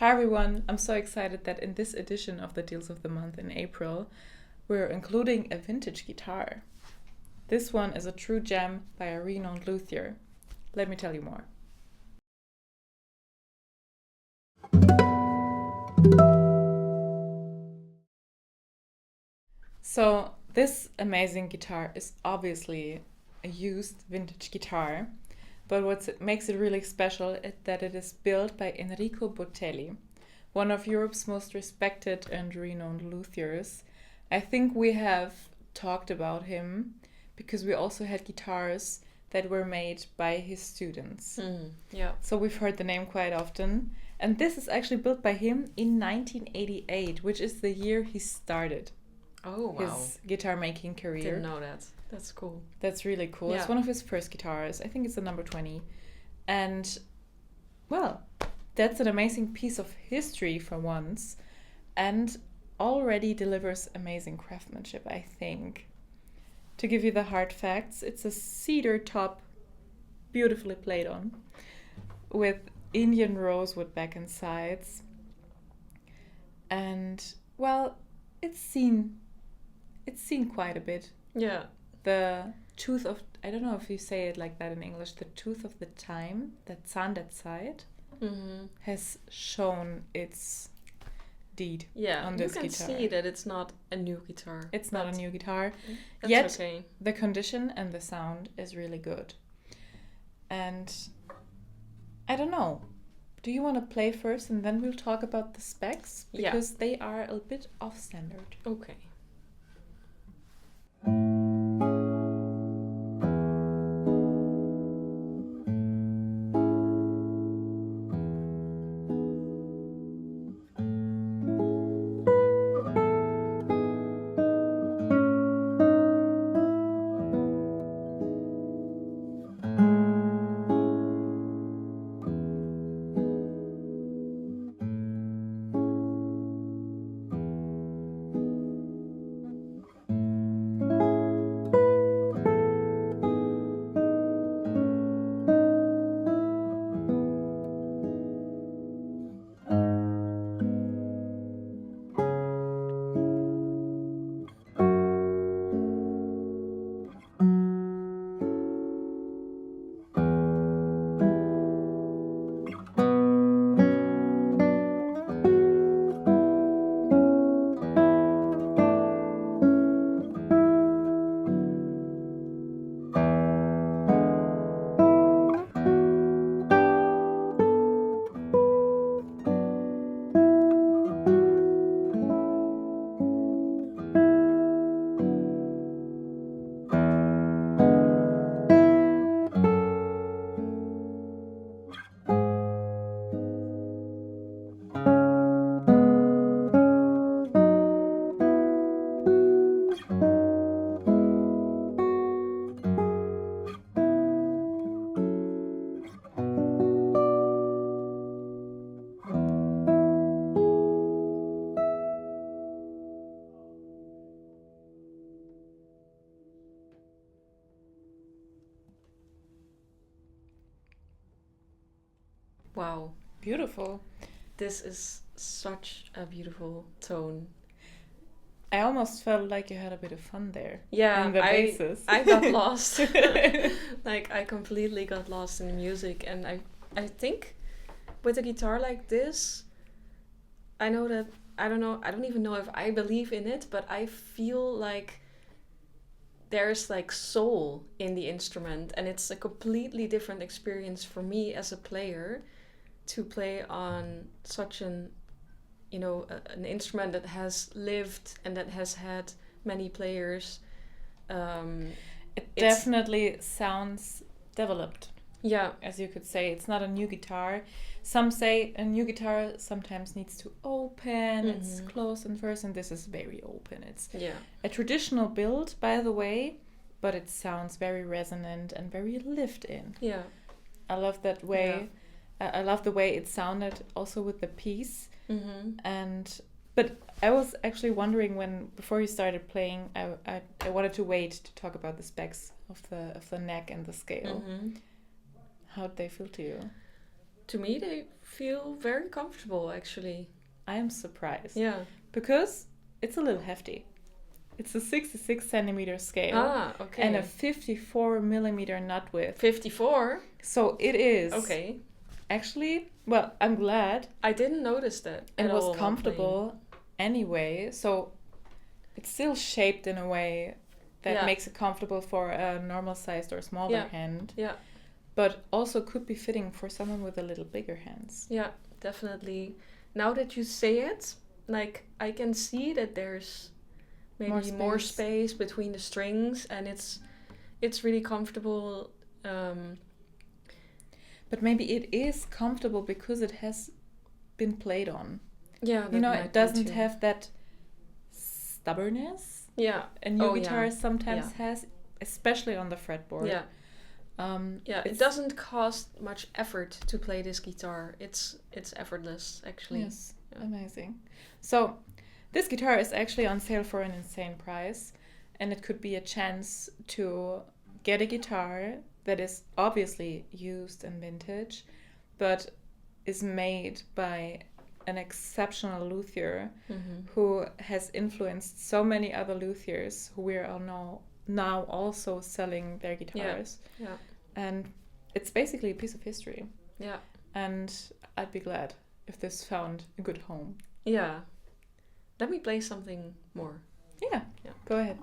Hi everyone, I'm so excited that in this edition of the Deals of the Month in April, we're including a vintage guitar. This one is a true gem by a renowned luthier. Let me tell you more. So this amazing guitar is obviously a used vintage guitar, but what makes it really special is that it is built by Enrico Bottelli, one of Europe's most respected and renowned luthiers. I think we have talked about him because we also had guitars that were made by his students. Yeah. So we've heard the name quite often. And this is actually built by him in 1988, which is the year he started his guitar making career. Didn't know that. That's cool. That's really cool. Yeah. It's one of his first guitars. I think it's the number 20. And, well, that's an amazing piece of history for once. And already delivers amazing craftsmanship, I think. To give you the hard facts, it's a cedar top, beautifully played on, with Indian rosewood back and sides. And, well, it's seen quite a bit. Yeah. The tooth of, I don't know if you say it like that in English, the tooth of the time, that Zahnderzeit, has shown its deed on this guitar. You can see that it's not a new guitar. It's not a new guitar. That's Yet okay. The condition and the sound is really good. And I don't know. Do you want to play first and then we'll talk about the specs? Because they are a bit off standard. Okay. Wow. Beautiful. This is such a beautiful tone. I almost felt like you had a bit of fun there. Yeah, in the basses. I got lost. Like, I completely got lost in the music. And I think with a guitar like this, I don't even know if I believe in it, but I feel like there's like soul in the instrument. And it's a completely different experience for me as a player to play on such an instrument that has lived and that has had many players. It definitely sounds developed. Yeah. As you could say, it's not a new guitar. Some say a new guitar sometimes needs to open, it's closed in first, and this is very open. It's a traditional build, by the way, but it sounds very resonant and very lived in. Yeah. I love that way. Yeah. I love the way it sounded also with the piece. But I was actually wondering before you started playing, I wanted to wait to talk about the specs of the neck and the scale. How'd they feel to you? to me, they feel very comfortable, actually. I am surprised. Yeah. Because it's a little hefty. It's a 66 centimeter scale. Ah, okay. And a 54 millimeter nut width. 54? So it is. Okay. Actually, well, I'm glad. I didn't notice that. It was comfortable anyway. So it's still shaped in a way that makes it comfortable for a normal sized or smaller hand. Yeah. But also could be fitting for someone with a little bigger hands. Yeah, definitely. Now that you say it, like, I can see that there's maybe more space between the strings, and it's really comfortable. But maybe it is comfortable because it has been played on. Yeah, you know, it doesn't have that stubbornness. Yeah, a new guitar sometimes has, especially on the fretboard. Yeah. It doesn't cost much effort to play this guitar. It's effortless, actually. Yes, amazing. So this guitar is actually on sale for an insane price, and it could be a chance to get a guitar that is obviously used and vintage, but is made by an exceptional luthier who has influenced so many other luthiers who we are all now also selling their guitars. Yeah. And it's basically a piece of history. Yeah. And I'd be glad if this found a good home. Yeah. Let me play something more. Yeah. Go ahead.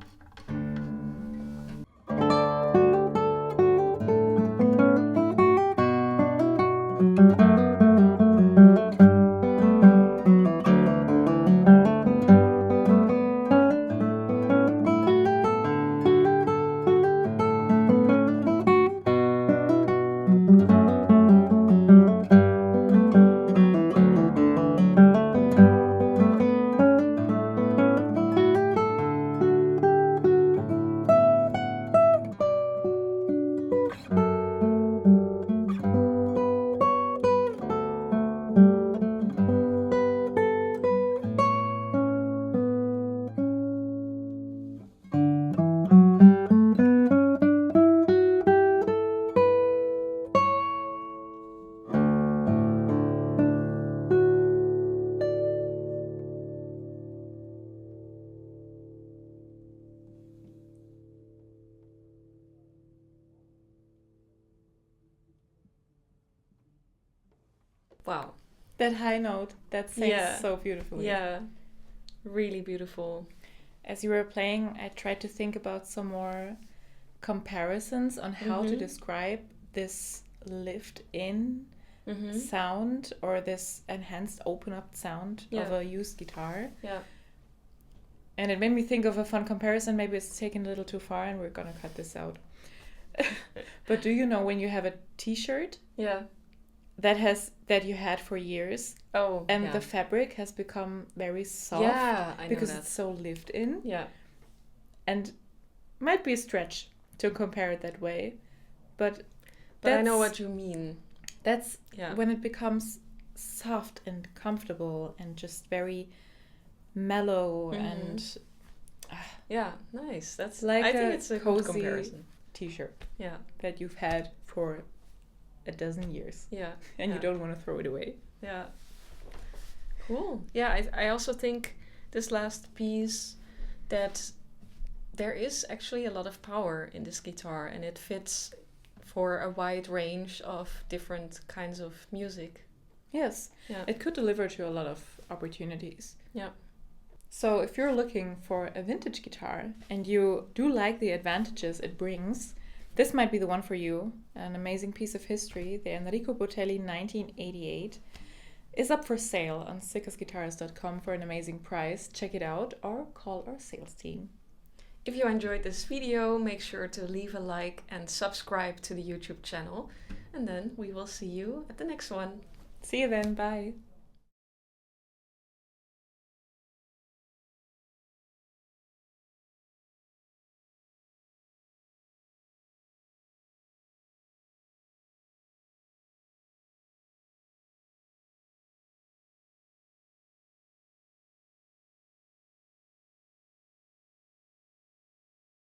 Wow. That high note, that sings so beautifully. Yeah, really beautiful. As you were playing, I tried to think about some more comparisons on how to describe this lift-in sound or this enhanced open-up sound of a used guitar. Yeah. And it made me think of a fun comparison. Maybe it's taken a little too far and we're going to cut this out. But do you know when you have a t-shirt? Yeah. That you had for years. Oh, and the fabric has become very soft. Yeah, I know because that. it's so lived in. Yeah. And might be a stretch to compare it that way. But I know what you mean. That's when it becomes soft and comfortable and just very mellow and yeah, nice. That's like I think it's a cozy good comparison. T-shirt. Yeah. That you've had for a dozen years. Yeah. And you don't want to throw it away. Yeah. Cool. Yeah, I also think this last piece that there is actually a lot of power in this guitar, and it fits for a wide range of different kinds of music. Yes. Yeah. It could deliver to a lot of opportunities. Yeah. So if you're looking for a vintage guitar and you do like the advantages it brings, this might be the one for you. An amazing piece of history, the Enrico Bottelli 1988, is up for sale on siccasguitars.com for an amazing price. Check it out or call our sales team. If you enjoyed this video, make sure to leave a like and subscribe to the YouTube channel. And then we will see you at the next one. See you then. Bye.